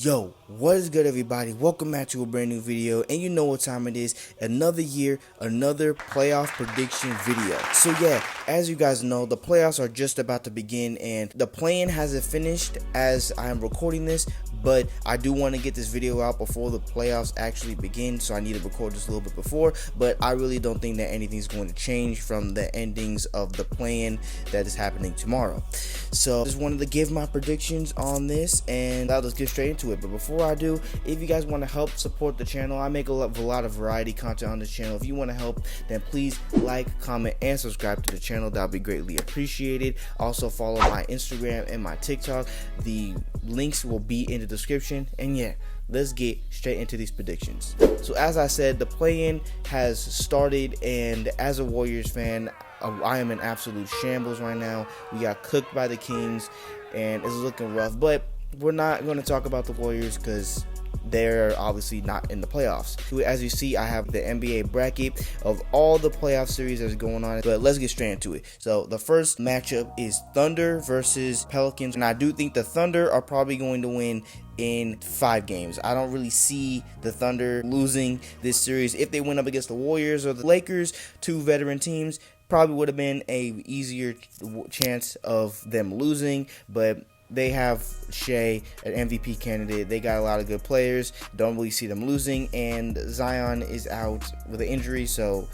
Yo, what is good, everybody? Welcome back to a brand new video, and you know what time it is. Another year, another playoff prediction video. So yeah, as you guys know, the playoffs are just about to begin, and the play-in hasn't finished as I am recording this, but I do want to get this video out before the playoffs actually begin, so I need to record this a little bit before. But I really don't think that anything's going to change from the endings of the play-in that is happening tomorrow. So I just wanted to give my predictions on this, and let's get straight into it. But before I do, if you guys want to help support the channel, I make a lot of variety content on this channel. If you want to help, then please like, comment, and subscribe to the channel. That would be greatly appreciated. Also follow my Instagram and my TikTok. The links will be in the description. And yeah, let's get straight into these predictions. So as I said, the play-in has started, and as a Warriors fan, I am in absolute shambles right now. We got cooked by the Kings, and it's looking rough. But we're not going to talk about the Warriors because they're obviously not in the playoffs. As you see, I have the NBA bracket of all the playoff series that's going on, but let's get straight into it. So the first matchup is Thunder versus Pelicans, and I do think the Thunder are probably going to win in 5 games. I don't really see the Thunder losing this series. If they went up against the Warriors or the Lakers, two veteran teams, probably would have been a easier chance of them losing, but they have Shea, an MVP candidate. They got a lot of good players. Don't really see them losing, and Zion is out with an injury, so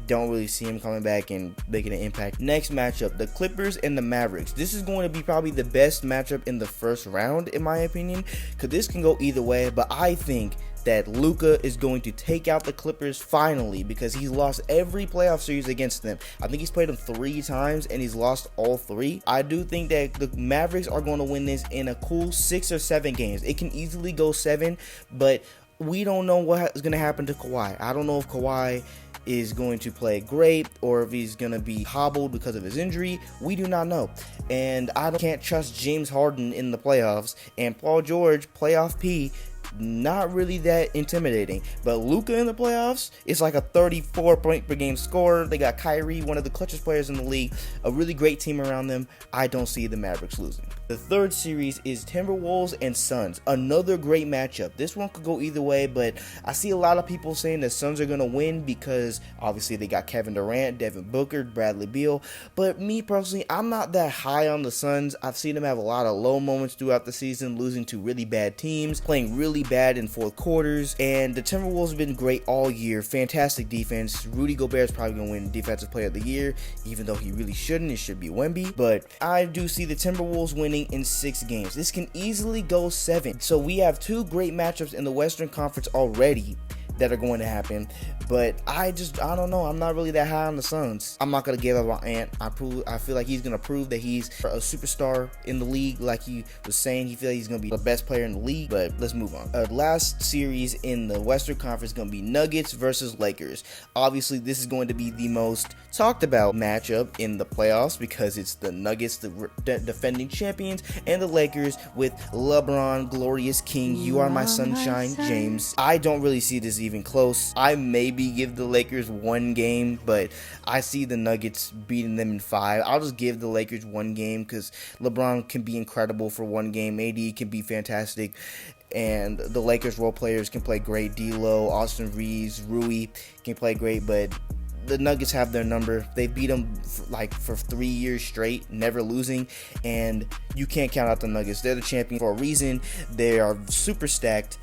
don't really see him coming back and making an impact. Next matchup, the Clippers and the Mavericks. This is going to be probably the best matchup in the first round, in my opinion, because this can go either way, but I think that Luka is going to take out the Clippers finally, because he's lost every playoff series against them. I think he's played them 3 times and he's lost all 3. I do think that the Mavericks are going to win this in a cool 6 or 7 games. It can easily go 7, but we don't know what is going to happen to Kawhi. I don't know if Kawhi is going to play great or if he's going to be hobbled because of his injury. We do not know. And I can't trust James Harden in the playoffs, and Paul George, playoff P, not really that intimidating. But Luka in the playoffs is like a 34 point per game scorer. They got Kyrie, one of the clutchest players in the league, a really great team around them. I don't see the Mavericks losing. The third series is Timberwolves and Suns. Another great matchup. This one could go either way, but I see a lot of people saying the Suns are going to win because obviously they got Kevin Durant, Devin Booker, Bradley Beal. But me personally, I'm not that high on the Suns. I've seen them have a lot of low moments throughout the season, losing to really bad teams, playing really bad in fourth quarters, and the Timberwolves have been great all year. Fantastic defense. Rudy Gobert is probably going to win Defensive Player of the Year, even though he really shouldn't. It should be Wemby, but I do see the Timberwolves winning in 6 games. This can easily go 7. So we have 2 great matchups in the Western Conference already that are going to happen, but I don't know. I'm not really that high on the Suns. I'm not gonna give up on Ant. I feel like he's gonna prove that he's a superstar in the league, like he was saying. He feels like he's gonna be the best player in the league. But let's move on. Last series in the Western Conference is gonna be Nuggets versus Lakers. Obviously, this is going to be the most talked about matchup in the playoffs because it's the Nuggets, the defending champions, and the Lakers with LeBron, glorious king. You are my sunshine, James. I don't really see this even close. I maybe give the Lakers 1 game, but I see the Nuggets beating them in 5. I'll just give the Lakers 1 game because LeBron can be incredible for 1 game. AD can be fantastic, and the Lakers role players can play great. D'Lo, Austin Reeves, Rui can play great, but the Nuggets have their number. They beat them for 3 years straight, never losing, and you can't count out the Nuggets. They're the champion for a reason. They are super stacked.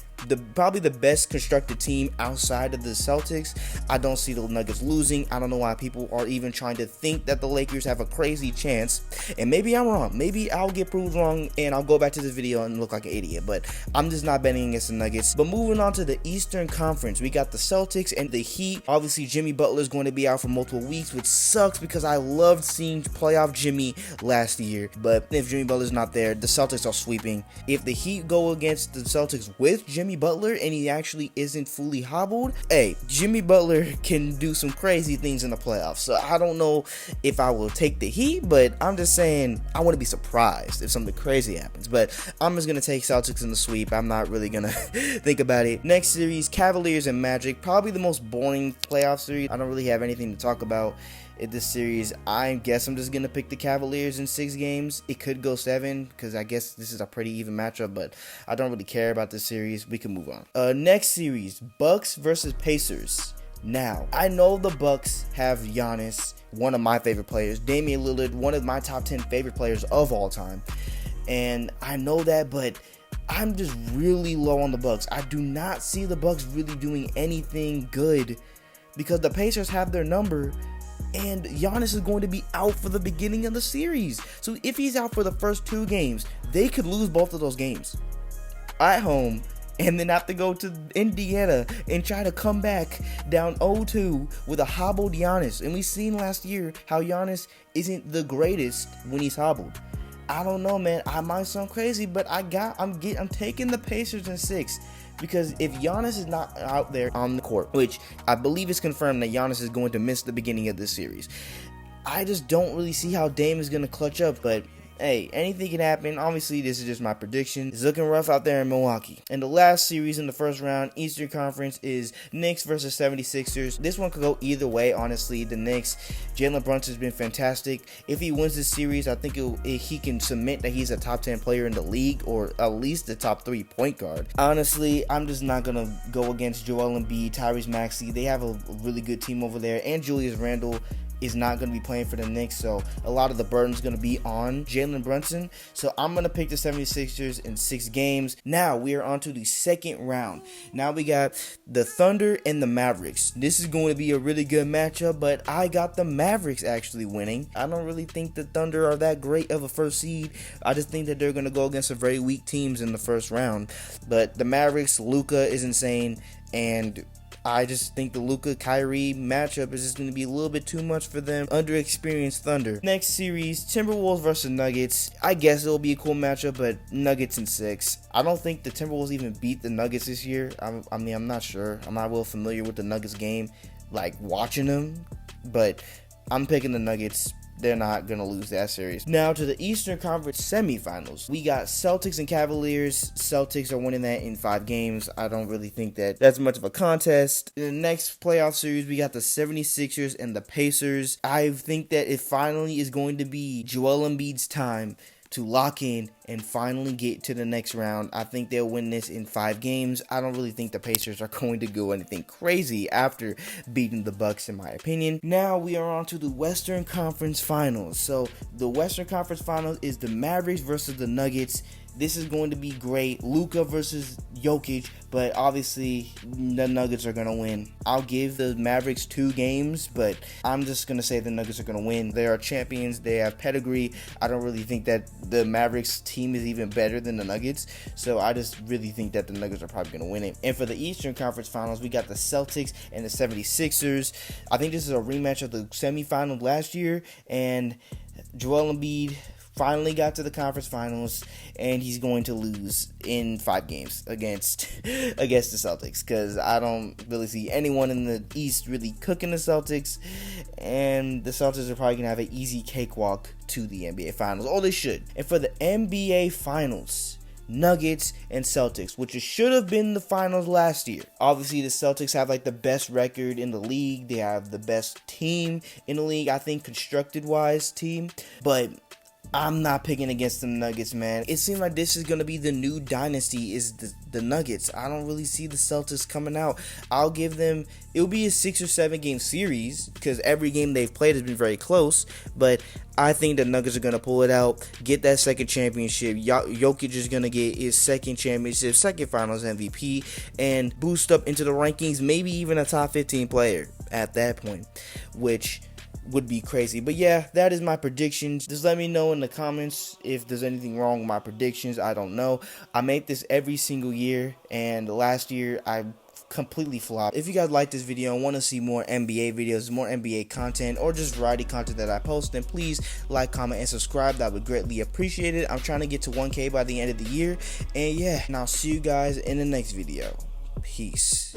Probably the best constructed team outside of the Celtics. I don't see the Nuggets losing. I don't know why people are even trying to think that the Lakers have a crazy chance. And maybe I'm wrong. Maybe I'll get proved wrong and I'll go back to this video and look like an idiot. But I'm just not betting against the Nuggets. But moving on to the Eastern Conference, we got the Celtics and the Heat. Obviously, Jimmy Butler is going to be out for multiple weeks, which sucks because I loved seeing playoff Jimmy last year. But if Jimmy Butler's not there, the Celtics are sweeping. If the Heat go against the Celtics with Jimmy Butler and he actually isn't fully hobbled, hey, Jimmy Butler can do some crazy things in the playoffs. So I don't know if I will take the Heat, but I'm just saying I want to be surprised if something crazy happens. But I'm just going to take Celtics in the sweep. I'm not really going to think about it. Next series, Cavaliers and Magic. Probably the most boring playoff series. I don't really have anything to talk about. in this series. I guess I'm just gonna pick the Cavaliers in 6 games. It could go 7 because I guess this is a pretty even matchup, but I don't really care about this series. We can move on. Next series, Bucks versus Pacers. Now, I know the Bucks have Giannis, one of my favorite players, Damian Lillard, one of my top 10 favorite players of all time, and I know that, but I'm just really low on the Bucks. I do not see the Bucks really doing anything good because the Pacers have their number and Giannis is going to be out for the beginning of the series. So if he's out for the first 2 games, they could lose both of those games at home and then have to go to Indiana and try to come back down 0-2 with a hobbled Giannis. And we've seen last year how Giannis isn't the greatest when he's hobbled. I don't know, man. I might sound crazy, but I'm taking the Pacers in 6 because if Giannis is not out there on the court, which I believe is confirmed that Giannis is going to miss the beginning of this series, I just don't really see how Dame is going to clutch up, but hey, anything can happen. Obviously, this is just my prediction. It's looking rough out there in Milwaukee. And the last series in the first round, Eastern Conference, is Knicks versus 76ers. This one could go either way, honestly. The Knicks, Jalen Brunson has been fantastic. If he wins this series, I think he can submit that he's a top 10 player in the league, or at least the top 3 point guard. Honestly, I'm just not going to go against Joel Embiid, Tyrese Maxey. They have a really good team over there, and Julius Randle is not going to be playing for the Knicks, so a lot of the burden is going to be on Jalen Brunson. So I'm going to pick the 76ers in 6 games. Now we are on to the second round. Now we got the Thunder and the Mavericks. This is going to be a really good matchup, but I got the Mavericks actually winning. I don't really think the Thunder are that great of a first seed. I just think that they're going to go against some very weak teams in the first round. But the Mavericks, Luka is insane, and I just think the Luka-Kyrie matchup is just going to be a little bit too much for them. Underexperienced Thunder. Next series, Timberwolves versus Nuggets. I guess it'll be a cool matchup, but Nuggets in 6. I don't think the Timberwolves even beat the Nuggets this year. I'm not sure. I'm not well familiar with the Nuggets game, like watching them, but I'm picking the Nuggets. They're not going to lose that series. Now to the Eastern Conference semifinals. We got Celtics and Cavaliers. Celtics are winning that in 5 games. I don't really think that that's much of a contest. In the next playoff series, we got the 76ers and the Pacers. I think that it finally is going to be Joel Embiid's time to lock in and finally get to the next round. I think they'll win this in 5 games. I don't really think the Pacers are going to go anything crazy after beating the Bucks, in my opinion. Now we are on to the Western Conference Finals. So the Western Conference Finals is the Mavericks versus the Nuggets. This is going to be great. Luka versus Jokic, but obviously the Nuggets are going to win. I'll give the Mavericks 2 games, but I'm just going to say the Nuggets are going to win. They are champions. They have pedigree. I don't really think that the Mavericks team is even better than the Nuggets, so I just really think that the Nuggets are probably going to win it. And for the Eastern Conference Finals, we got the Celtics and the 76ers. I think this is a rematch of the semifinal last year, and Joel Embiid finally got to the conference finals, and he's going to lose in 5 games against the Celtics, because I don't really see anyone in the East really cooking the Celtics, and the Celtics are probably going to have an easy cakewalk to the NBA Finals, or they should. And for the NBA Finals, Nuggets and Celtics, which should have been the finals last year. Obviously, the Celtics have like the best record in the league. They have the best team in the league, I think, constructed-wise team, but I'm not picking against the Nuggets, man. It seems like this is going to be the new dynasty, is the Nuggets. I don't really see the Celtics coming out. I'll give them, it'll be a 6 or 7 game series, because every game they've played has been very close, but I think the Nuggets are going to pull it out, get that second championship. Jokic is going to get his second championship, second finals MVP, and boost up into the rankings, maybe even a top 15 player at that point, which would be crazy. But yeah, that is my predictions. Just let me know in the comments if there's anything wrong with my predictions. I don't know. I make this every single year, and last year I completely flopped. If you guys like this video and want to see more NBA videos, more NBA content, or just variety content that I post, then please like, comment, and subscribe. That would greatly appreciate it. I'm trying to get to 1K by the end of the year, and yeah, and I'll see you guys in the next video. Peace.